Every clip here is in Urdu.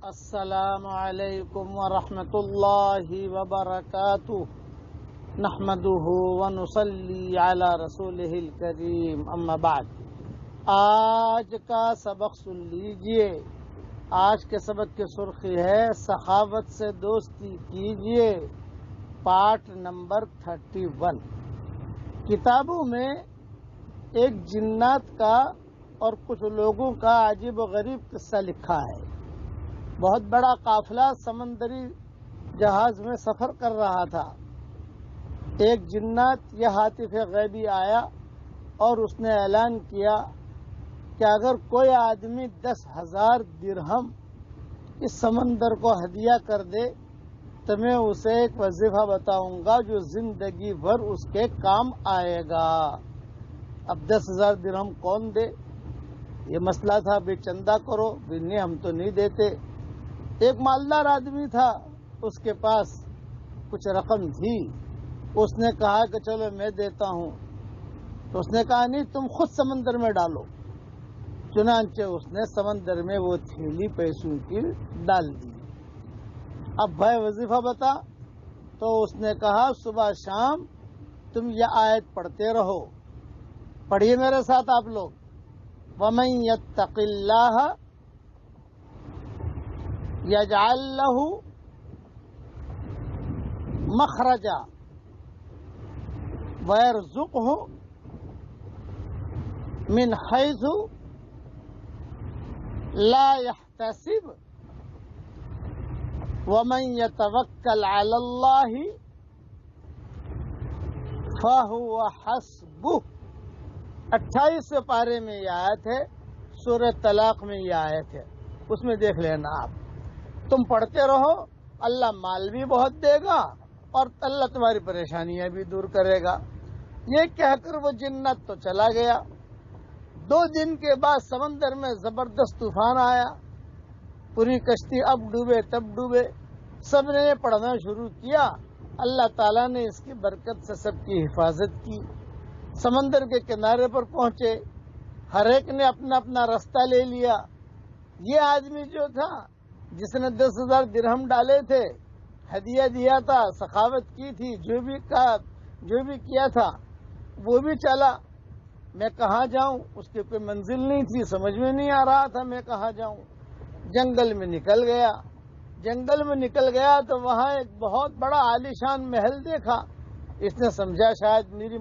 السلام علیکم ورحمۃ اللہ وبرکاتہ نحمده ونصلی علی رسولہ الکریم اما بعد۔ آج کا سبق سن لیجئے۔ آج کے سبق کی سرخی ہے سخاوت سے دوستی کیجئے، پارٹ نمبر 31۔ کتابوں میں ایک جنات کا اور کچھ لوگوں کا عجیب و غریب قصہ لکھا ہے۔ بہت بڑا قافلہ سمندری جہاز میں سفر کر رہا تھا۔ ایک جنات یا ہاتف غیبی آیا اور اس نے اعلان کیا کہ اگر کوئی آدمی 10,000 درہم اس سمندر کو ہدیہ کر دے تو میں اسے ایک وظیفہ بتاؤں گا جو زندگی بھر اس کے کام آئے گا۔ اب 10,000 درہم کون دے؟ یہ مسئلہ تھا، بھی چندہ کرو، بھی نہیں ہم تو نہیں دیتے۔ ایک مالدار آدمی تھا، اس کے پاس کچھ رقم تھی۔ اس نے کہا کہ چلو میں دیتا ہوں، تو اس نے کہا نہیں، تم خود سمندر میں ڈالو۔ چنانچہ اس نے سمندر میں وہ تھیلی پیسوں کی ڈال دی۔ اب بھائی وظیفہ بتا، تو اس نے کہا صبح شام تم یہ آیت پڑھتے رہو۔ پڑھیے میرے ساتھ آپ لوگ، وَمَن يَتَّقِ اللَّهَ يَجْعَل لَّهُ مَخْرَجًا وَيَرْزُقْهُ مِنْ حَيْثُ لَا يَحْتَسِبُ وَمَن يَتَوَكَّلْ عَلَى اللَّهِ فَهُوَ حَسْبُهُ۔ 28 پارے میں یہ آیت ہے، سورہ طلاق میں یہ آیت ہے، اس میں دیکھ لینا آپ۔ تم پڑھتے رہو، اللہ مال بھی بہت دے گا اور اللہ تمہاری پریشانیاں بھی دور کرے گا۔ یہ کہہ کر وہ جنت تو چلا گیا۔ 2 دن کے بعد سمندر میں زبردست طوفان آیا، پوری کشتی اب ڈوبے تب ڈوبے۔ سب نے یہ پڑھنا شروع کیا، اللہ تعالیٰ نے اس کی برکت سے سب کی حفاظت کی۔ سمندر کے کنارے پر پہنچے، ہر ایک نے اپنا اپنا رستہ لے لیا۔ یہ آدمی جو تھا جس نے 10,000 درہم ڈالے تھے، ہدیہ دیا تھا، سخاوت کی تھی، جو بھی کیا تھا وہ بھی چلا۔ میں کہاں جاؤں؟ اس کی کوئی منزل نہیں تھی، سمجھ میں نہیں آ رہا تھا میں کہاں جاؤں۔ جنگل میں نکل گیا تو وہاں ایک بہت بڑا عالیشان محل دیکھا۔ اس نے سمجھا شاید میری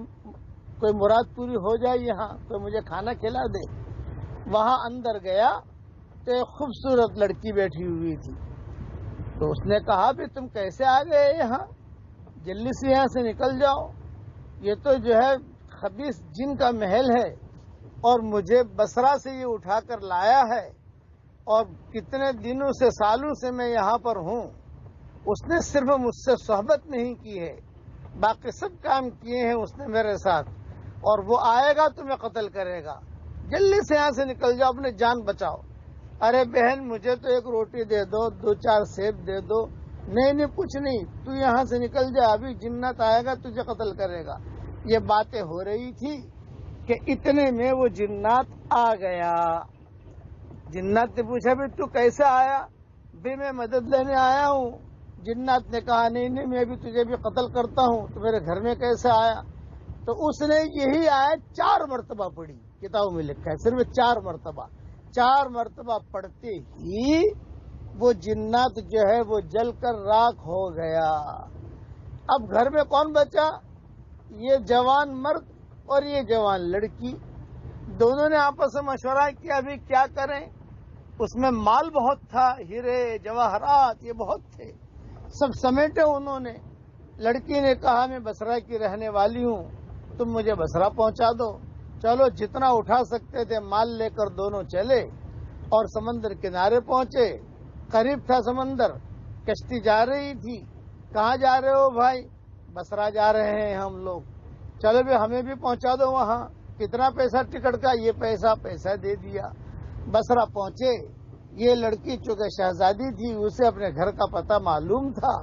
کوئی مراد پوری ہو جائے، یہاں کوئی مجھے کھانا کھلا دے۔ وہاں اندر گیا تو ایک خوبصورت لڑکی بیٹھی ہوئی تھی۔ تو اس نے کہا بھی تم کیسے آ گئے یہاں؟ جلدی سے یہاں سے نکل جاؤ، یہ تو جو ہے خبیث جن کا محل ہے اور مجھے بصرہ سے یہ اٹھا کر لایا ہے، اور کتنے دنوں سے سالوں سے میں یہاں پر ہوں۔ اس نے صرف مجھ سے صحبت نہیں کی ہے، باقی سب کام کیے ہیں اس نے میرے ساتھ، اور وہ آئے گا تمہیں قتل کرے گا۔ جلدی سے یہاں سے نکل جاؤ، اپنی جان بچاؤ۔ ارے بہن مجھے تو ایک روٹی دے دو، 2-4 سیب دے دو۔ نہیں کچھ نہیں، تو یہاں سے نکل جا، ابھی جنت آئے گا تجھے قتل کرے گا۔ یہ باتیں ہو رہی تھی کہ اتنے میں وہ جنات آ گیا۔ جنات نے پوچھا بھی تو کیسے آیا؟ بھی میں مدد لینے آیا ہوں۔ جنات نے کہا نہیں میں بھی تجھے بھی قتل کرتا ہوں، تو میرے گھر میں کیسے آیا؟ تو اس نے یہی آیت 4 مرتبہ پڑھی، کتابوں میں لکھا ہے صرف 4 مرتبہ۔ 4 مرتبہ پڑھتے ہی وہ جنات جو ہے وہ جل کر راکھ ہو گیا۔ اب گھر میں کون بچا؟ یہ جوان مرد اور یہ جوان لڑکی۔ دونوں نے آپس میں مشورہ کیا ابھی کیا کریں۔ اس میں مال بہت تھا، ہیرے جواہرات یہ بہت تھے، سب سمیٹے انہوں نے۔ لڑکی نے کہا میں بصرہ کی رہنے والی ہوں، تم مجھے بصرہ پہنچا دو۔ چلو جتنا اٹھا سکتے تھے مال لے کر دونوں چلے اور سمندر کنارے پہنچے۔ قریب تھا سمندر، کشتی جا رہی تھی۔ کہاں جا رہے ہو بھائی؟ بصرہ جا رہے ہیں ہم لوگ۔ چلو بھی ہمیں بھی پہنچا دو وہاں۔ کتنا پیسہ ٹکٹ کا؟ یہ پیسہ دے دیا۔ بصرہ پہنچے۔ یہ لڑکی چونکہ شہزادی تھی، اسے اپنے گھر کا پتہ معلوم تھا۔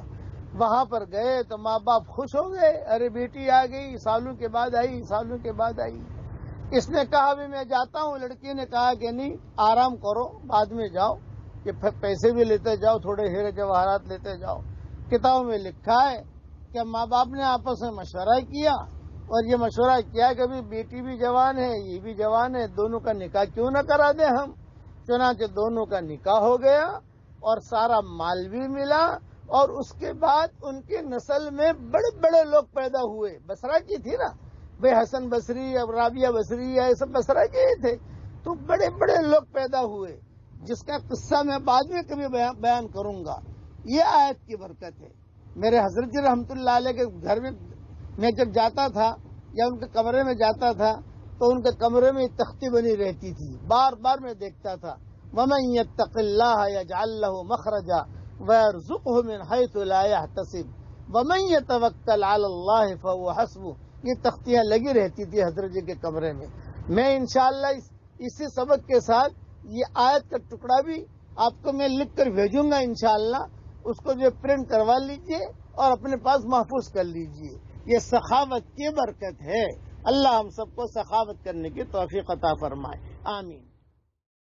وہاں پر گئے تو ماں باپ خوش ہو گئے، ارے بیٹی آ گئی، سالوں کے بعد آئی۔ اس نے کہا بھی میں جاتا ہوں۔ لڑکی نے کہا کہ نہیں، آرام کرو، بعد میں جاؤ۔ کہ پیسے بھی لیتے جاؤ، تھوڑے ہیرے جواہرات لیتے جاؤ۔ کتابوں میں لکھا ہے کہ ماں باپ نے آپس میں مشورہ کیا اور یہ مشورہ کیا کہ ابھی بیٹی بھی جوان ہے، یہ بھی جوان ہے، دونوں کا نکاح کیوں نہ کرا دیں ہم۔ چنانچہ دونوں کا نکاح ہو گیا اور سارا مال بھی ملا، اور اس کے بعد ان کی نسل میں بڑے بڑے لوگ پیدا ہوئے۔ بصرہ کی تھی نا بھائی، حسن بصری، اب رابعہ بصری، یہ سب بصرہ کے ہی تھے، تو بڑے بڑے لوگ پیدا ہوئے، جس کا قصہ میں بعد میں کبھی بیان کروں گا۔ یہ آیت کی برکت ہے۔ میرے حضرت جی رحمۃ اللہ علیہ کے گھر میں جب جاتا تھا یا ان کے کمرے میں جاتا تھا تو ان کے کمرے میں تختی بنی رہتی تھی، بار بار میں دیکھتا تھا۔ وَمَن يَتَّقِ اللَّهَ يَجْعَل لَّهُ مَخْرَجًا وَيَرْزُقْهُ مِنْ حَيْثُ لَا يَحْتَسِبُ وَمَن يَتَوَكَّلْ عَلَى اللَّهِ فَهُوَ حَسْبُهُ۔ یہ تختیاں لگی رہتی تھی حضرت جی کے کمرے میں۔ میں انشاءاللہ اسی سبق کے ساتھ یہ آیت کا ٹکڑا بھی آپ کو میں لکھ کر بھیجوں گا انشاءاللہ، اس کو جو پرنٹ کروا لیجئے اور اپنے پاس محفوظ کر لیجئے۔ یہ سخاوت کی برکت ہے۔ اللہ ہم سب کو سخاوت کرنے کی توفیق عطا فرمائے، آمین۔